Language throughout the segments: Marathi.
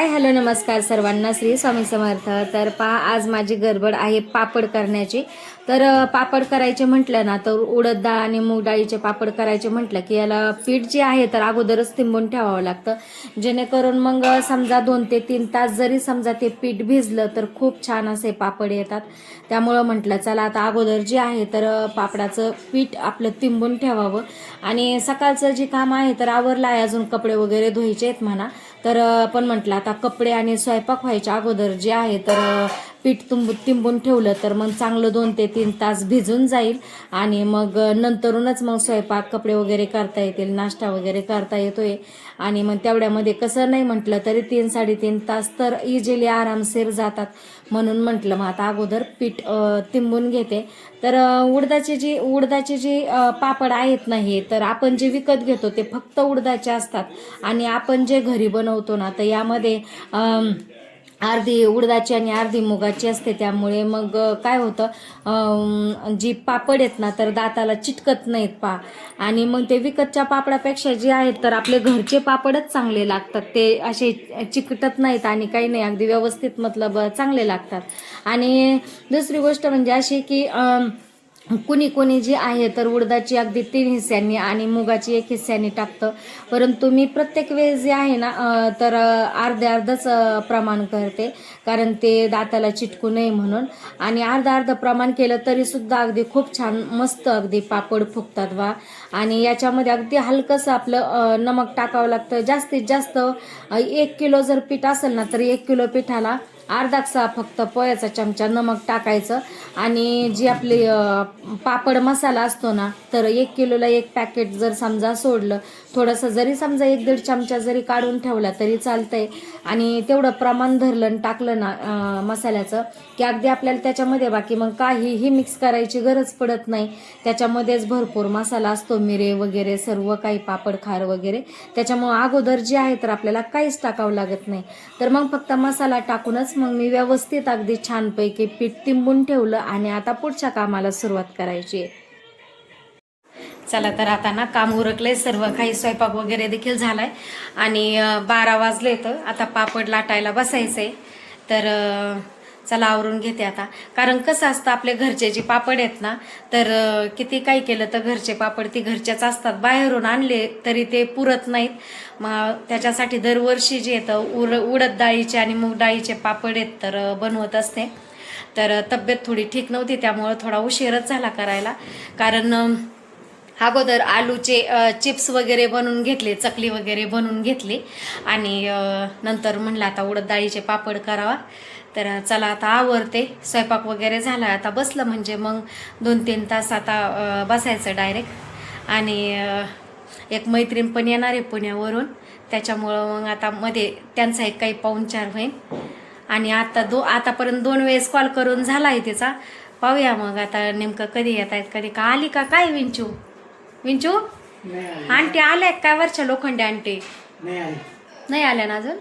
हाय हॅलो नमस्कार सर्वांना, श्री स्वामी समर्थ. तर पहा, आज माझी गडबड आहे पापड करण्याची. तर पापड करायचे म्हटलं ना, तर उडद डाळ आणि मूग डाळीचे पापड करायचे म्हटलं की याला पीठ जे आहे तर अगोदरच तिंबून ठेवावं लागतं, जेणेकरून मग समजा 2 ते 3 तास जरी समजा ते पीठ भिजलं तर खूप छान असे पापड येतात. त्यामुळं म्हटलं चला आता अगोदर जे आहे तर पापडाचं पीठ आपलं तिंबून ठेवावं. आणि सकाळचं जे काम आहे तर आवरलं आहे, अजून कपडे वगैरे धुवायचे आहेत म्हणा. तर पण म्हटलं आता कपडे आणि स्वयंपाक व्हायच्या अगोदर जे आहे तर पीठ तिंबून ठेवलं तर मग चांगलं 2 ते 3 तास भिजून जाईल. आणि मग नंतरूनच मग स्वयंपाक कपडे वगैरे करता येतील, नाश्ता वगैरे करता येतोय. आणि मग तेवढ्यामध्ये कसं नाही म्हटलं तरी 3-3.5 तास तर इझिली आरामशीर जातात. म्हणून म्हटलं मग आता अगोदर पीठ तिंबून घेते. तर उडदाचे जे पापड आहेत ना, हे तर आपण जे विकत घेतो ते फक्त उडदाचे असतात. आणि आपण जे घरी बनवतो ना, तर यामध्ये अर्धी उडदाची आणि अर्धी मुगाची असते. त्यामुळे मग काय होतं, जी पापड आहेत ना तर दाताला चिटकत नाहीत आणि मग ते विकतच्या पापडापेक्षा जे आहेत तर आपले घरचे पापडच चांगले लागतात. ते असे चिकटत नाहीत आणि काही नाही, अगदी व्यवस्थित मतलब चांगले लागतात. आणि दुसरी गोष्ट म्हणजे अशी की कुणी कुणी जी आहे तर उडदाची अगदी 3 हिस्स्यांनी आणि मुगाची 1 हिस्स्यानी टाकतं. परंतु मी प्रत्येक वेळेस जे आहे ना तर अर्धच प्रमाण करते, कारण ते दाताला चिटकू नये म्हणून. आणि अर्ध प्रमाण केलं तरी सुद्धा अगदी खूप छान मस्त अगदी पापड फुगतात. आणि याच्यामध्ये अगदी हलकंसं आपलं नमक टाकावं लागतं. जास्तीत जास्त 1 किलो जर पीठ असेल ना तर 1 किलो पिठाला अर्धासा फक्त पोह्याचा चमचा नमक टाकायचं. आणि जी आपली पापड मसाला असतो ना, तर 1 किलोला 1 पॅकेट जर समजा सोडलं, थोडंसं जरी समजा 1-1.5 चमचा जरी काढून ठेवला तरी चालतंय. आणि तेवढं प्रमाण धरलं आणि टाकलं ना मसाल्याचं, की अगदी आपल्याला त्याच्यामध्ये बाकी मग काहीही मिक्स करायची गरज पडत नाही. त्याच्यामध्येच भरपूर मसाला असतो, मिरे वगैरे सर्व काही, पापड खार वगैरे. त्याच्यामुळं अगोदर जे आहे तर आपल्याला काहीच टाकावं लागत नाही. तर मग फक्त मसाला टाकूनच मग मी व्यवस्थित अगदी छानपैकी पीठ तिंबून ठेवलं. आणि आता पुढच्या कामाला सुरुवात करायची आहे. चला तर आता ना काम उरकलंय सर्व काही, स्वयंपाक वगैरे देखील झालाय. आणि 12 वाजले तर आता पापड लाटायला बसायचंय. तर चला आवरून घेते आता. कारण कसं असतं, आपले घरचे जे पापड आहेत ना तर किती काही केलं तर घरचे पापड ती घरच्याच असतात. बाहेरून आणले तरी ते पुरत नाहीत. मग त्याच्यासाठी दरवर्षी जे येतं उडद डाळीचे आणि मूग डाळीचे पापड आहेत तर बनवत असते. तर तब्येत थोडी ठीक नव्हती, त्यामुळं थोडा उशीरच झाला करायला. कारण अगोदर आलूचे चिप्स वगैरे बनवून घेतले, चकली वगैरे बनवून घेतली. आणि नंतर म्हणलं आता उडद डाळीचे पापड करावा. तर चला आता आवरते, स्वयंपाक वगैरे झाला, आता बसलं म्हणजे मग 2-3 तास आता बसायचं डायरेक्ट. आणि एक मैत्रीण पण येणार आहे पुण्यावरून, त्याच्यामुळं मग आता मध्ये त्यांचा एक काही पाहुणचार होईल. आणि आतापर्यंत 2 वेळेस कॉल करून झाला आहे तिचा. पाहूया मग आता नेमकं कधी येत आहेत, कधी का आली का काय. विंचू आंटी आल्या काय, वरच्या लोखंडे आंटी नाही आल्या ना अजून.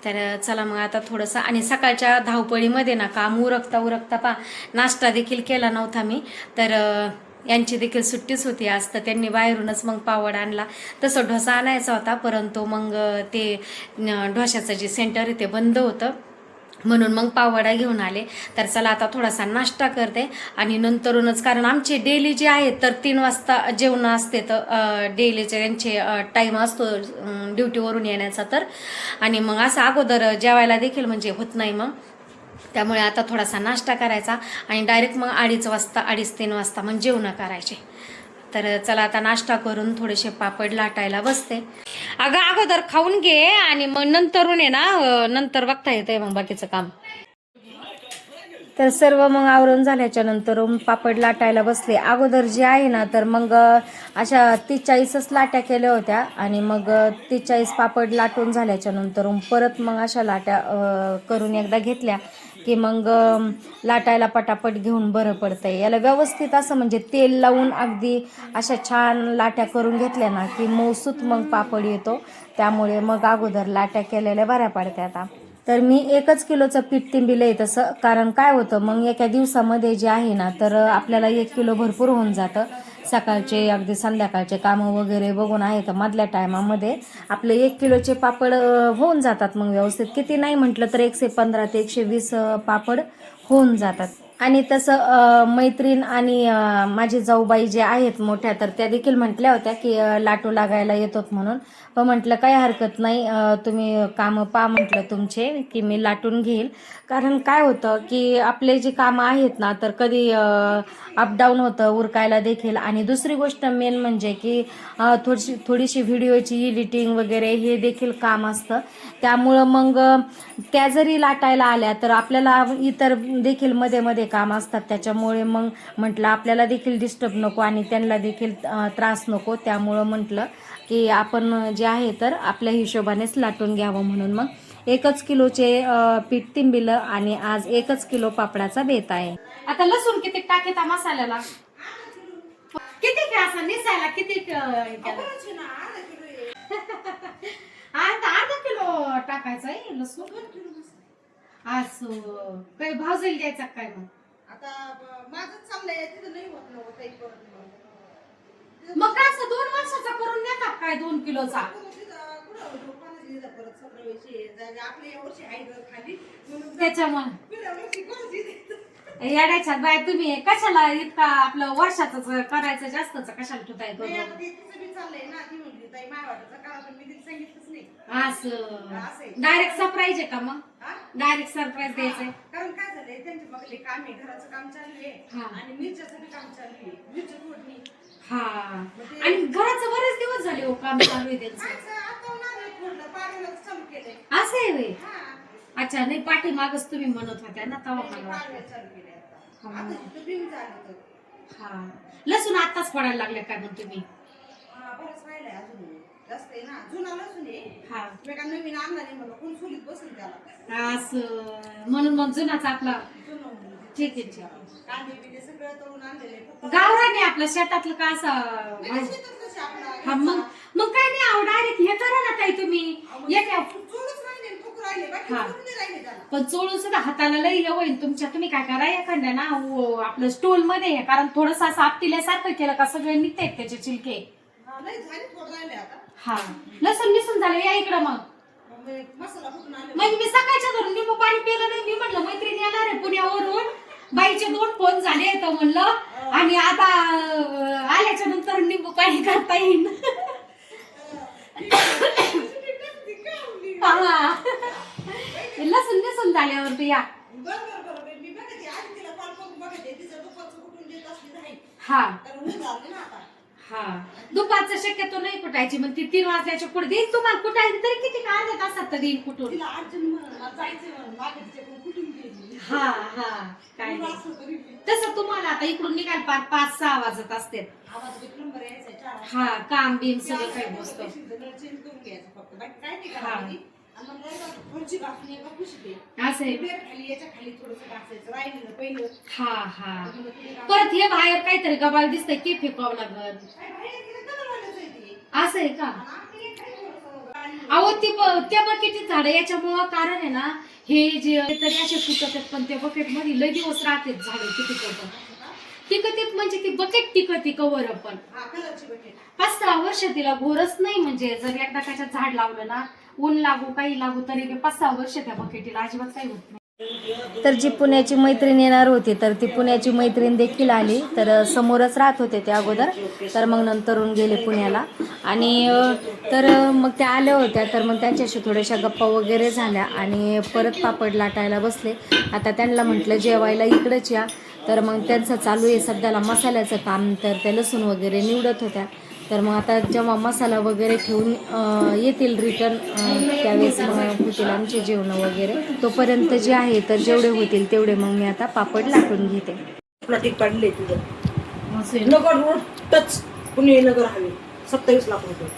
तर चला मग आता थोडंसं. आणि सकाळच्या धावपळीमध्ये ना काम उरकता नाश्ता देखील केला नव्हता मी. तर यांची देखील सुट्टीच होती आज, तर त्यांनी बाहेरूनच मग पावड आणला. तसं डोसा आणायचा होता, परंतु मग ते डोशाचं जे सेंटर आहे ते बंद होतं, म्हणून मग पाववडा घेऊन आले. तर चला आता थोडासा नाश्ता करते आणि नंतरूनच, कारण आमचे डेली जे आहेत तर 3 वाजता जेवण असते. तर डेलीचे त्यांचे टाईम असतो ड्युटीवरून येण्याचा. तर आणि मग असं अगोदर जेवायला देखील म्हणजे होत नाही मग. त्यामुळे आता थोडासा नाश्ता करायचा आणि डायरेक्ट मग 2:30 वाजता मग जेवण करायचे. तर चला आता नाश्ता करून थोडेसे पापड लाटायला बसते. अगोदर खाऊन घे आणि मग नंतरून आहे ना, नंतर बघता येतंय मग बाकीचं काम. तर सर्व मग आवरून झाल्याच्या नंतर पापड लाटायला बसले. अगोदर जे आहे ना तर मग अशा 43च लाट्या केल्या होत्या. आणि मग 43 पापड लाटून झाल्याच्या नंतर परत मग अशा लाट्या करून एकदा घेतल्या की मग लाटायला पटापट घेऊन बरं पडतंय. याला व्यवस्थित असं म्हणजे तेल लावून अगदी अशा छान लाट्या करून घेतल्या ना की मऊसूत मग पापड येतो. त्यामुळे मग अगोदर लाट्या केलेल्या बऱ्या पडत्या. आता तर मी 1 किलोचं पीठ तिंबिलं आहे तसं, कारण काय होतं मग एका दिवसामध्ये जे आहे ना तर आपल्याला 1 किलो भरपूर होऊन जातं. सकाळचे अगदी संध्याकाळचे कामं वगैरे बघून आहे तर मधल्या टायमामध्ये आपले 1 किलोचे पापड होऊन जातात मग व्यवस्थित. किती नाही म्हटलं तर 115 ते 120 पापड होऊन जातात. आणि तसं मैत्रीण आणि माझी जाऊबाई जे आहेत मोठ्या तर त्या देखील म्हटल्या होत्या की लाटू लागायला येतोत म्हणून. पण म्हटलं काही हरकत नाही, तुम्ही कामं पा म्हटलं तुमचे की मी लाटून घेईल. कारण काय होतं की आपले जे कामं आहेत ना तर कधी अपडाऊन होतं उरकायला देखील. आणि दुसरी गोष्ट मेन म्हणजे की थोडीशी व्हिडिओची एडिटिंग वगैरे हे देखील काम असतं. त्यामुळं मग त्या जरी लाटायला आल्या तर आपल्याला इतर देखील मध्ये मध्ये काम असतात. त्याच्यामुळे मग म्हटलं आपल्याला देखील डिस्टर्ब नको आणि त्यांना देखील त्रास नको. त्यामुळं म्हटलं की आपण जे आहे तर आपल्या हिशोबानेच लाटून घ्यावं. म्हणून मग 1 किलोचे पीठ तिंबिलं आणि आज 1 किलो पापडाचा बेत आहे. आता लसूण किती टाकेता मसाल्याला, किती घ्यायचा निसायला, किती अर्धा किलो टाकायचं आहे लसूण. असं काही भाव जाईल द्यायचा काय मग? आता माझं चाललंय तिथं नाही होत नव्हतं मग काय असं 2 वर्षाचा करून देतात काय 2 किलोचा? त्याच्यामुळे येडायच्यात बाय तुम्ही कशाला इतका आपलं वर्षाच करायचं जास्तच कशाला ठुताय असं डायरेक्ट सरप्राईज आहे का मग? डायरेक्ट सरप्राईज द्यायचंय कारण काय झालंय त्यांच्या बघले काम आहे, घराचं काम चालू आहे आणि मिरच्याचं बी काम चालू आहे, मिरची फोडणी. हा आणि घराचं बरेच दिवस झाले हो काम चालू आहे त्यांचं. असं आहे वे. अच्छा नाही पाठीमागच तुम्ही म्हणत होत्या ना तेव्हा मला हा लसूण आताच पडायला लागले काय मग तुम्ही? असं म्हणून मग जुनाच आपला ठीक आहे ठीक आहे. गावराने आपल्या शेतातलं का असं हा मग मग काय नाही आव डायरेक्ट हे करा ना ताई तुम्ही पण चोळून सुद्धा हाताला लई हे होईल तुमच्या. तुम्ही काय करा एखाद्या ना आपलं स्टोल मध्ये कारण थोडस असं आपटिल्यासारखं केलं का सगळे निघतायत त्याचे चिलके. हा लसूण निसून झालं या इकडं मग मी सकाळच्या धरून निंबू पाणी पिलं नाही. मी म्हटलं मैत्रिणी येणार आहे पुण्यावरून, बाईचे 2 फोन झाले तर म्हणलं आणि आता आल्याच्या नंतर निंबू पाणी करता येईल. लसूण निसून झाल्यावर या. हा हा दुपारचं शक्यतो नाही कुटायची मग ती 3 वाजल्याच्या पुढे देईल तुम्हाला कुटायची तरी किती काय अर्ध्या तासात तर देईल कुठून. हा हा काय तसं तुम्हाला आता इकडून निघाल 5-6 वाजत असते. हा काम बिम सगळं काही बसत. असं हा हा परत हे बाहेर काहीतरी गबाळ दिसतंय की फेकावं लागल असं आहे का? अहो त्या बकेटीत झाड याच्यामुळं कारण आहे ना हे जे तरी असे फुटत आहेत पण त्या बकेट मध्ये लय दिवस राहतात झाडे किती टिकत म्हणजे ती बकेट टिकती कवर पण 5-6 वर्ष तिला घोरच नाही. म्हणजे जर एकदा त्याच्यात झाड लावलं ना ऊन लागू काही लागू तरी 5-6 वर्ष त्या बकेटीला अजिबात काही होत नाही. तर जी पुण्याची मैत्रीण येणार होती तर ती पुण्याची मैत्रीण देखील आली. तर समोरच राहत होते ते अगोदर तर मग नंतरून गेले पुण्याला. आणि तर मग त्या आल्या होत्या तर मग त्यांच्याशी थोड्याशा गप्पा वगैरे झाल्या आणि परत पापड लाटायला बसले. आता त्यांना म्हटलं जेवायला इकडेच या. तर मग त्यांचं चालू आहे सध्याला मसाल्याचं काम. तर त्या लसूण वगैरे निवडत होत्या. तर मग आता जेव्हा मसाला वगैरे ठेवून येतील रिटर्न त्यावेळेस मग होतील आमचे जेवण वगैरे. तोपर्यंत जे आहे तर जेवढे होतील तेवढे मग मी आता पापड लाटून घेते. प्लास्टिक काढले तुझं नगर रोड टच पुणे नगर हवे 27 लाख रुपये.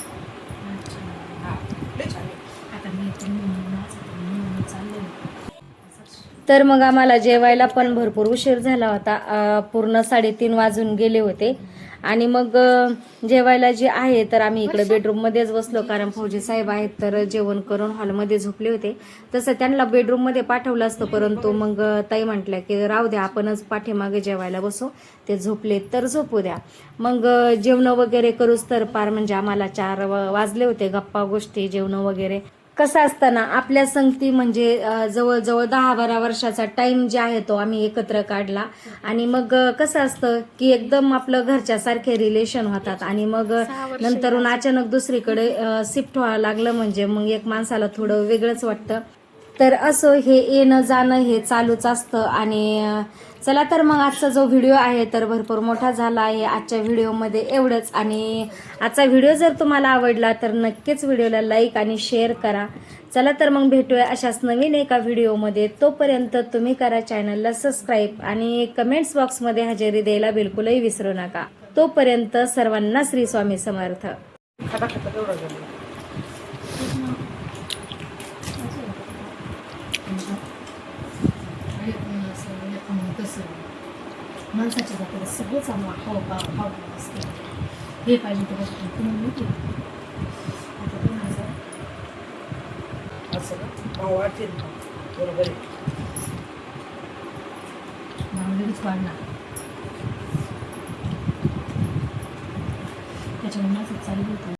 तर मग आम्हाला जेवायला पण भरपूर उशीर झाला होता. पूर्ण 3:30 वाजून गेले होते आणि मग जेवायला जे आहे तर आम्ही इकडे बेडरूममध्येच बसलो, कारण फौजी साहेब आहेत तर जेवण करून हॉलमध्ये झोपले होते. तसं त्यांना बेडरूममध्ये पाठवलं असतं, परंतु मग ताई म्हटल्या की राहू द्या, आपणच पाठीमागे जेवायला बसू, ते झोपले तर झोपू द्या. मग जेवण वगैरे करूच तर पार म्हणजे आम्हाला 4 वाजले होते. गप्पा गोष्टी जेवण वगैरे कसं असतं ना, आपल्या संगती म्हणजे जवळजवळ 10-12 वर्षाचा टाइम जे आहे तो आम्ही एकत्र काढला. आणि मग कसं असतं की एकदम आपलं घरच्यासारखे रिलेशन होतात, आणि मग नंतरून अचानक दुसरीकडे शिफ्ट व्हावं लागलं म्हणजे मग एक माणसाला थोडं वेगळंच वाटतं. तर असं हे येणं जाणं हे चालूच असतं. आणि चला तर मग आजचा जो व्हिडिओ आहे तर भरपूर मोठा झाला आहे. आजच्या व्हिडिओमध्ये एवढंच. आणि आजचा व्हिडिओ जर तुम्हाला आवडला तर नक्कीच व्हिडिओला लाईक आणि शेअर करा. चला तर मग भेटूया अशाच नवीन एका व्हिडिओमध्ये. तोपर्यंत तुम्ही करा चॅनलला सबस्क्राईब आणि कमेंट्स बॉक्समध्ये हजेरी द्यायला बिलकुलही विसरू नका. तोपर्यंत सर्वांना श्री स्वामी समर्थ. खाता खाता तेवढा झाला. माणसाच्या जातीला सगळंच हाव असते. हे पाहिजे तर तुम्हाला माहिती असं का वाढतील बरोबर आहे. लगेच वाढणार, त्याच्यामुळे माझं चालू होतं.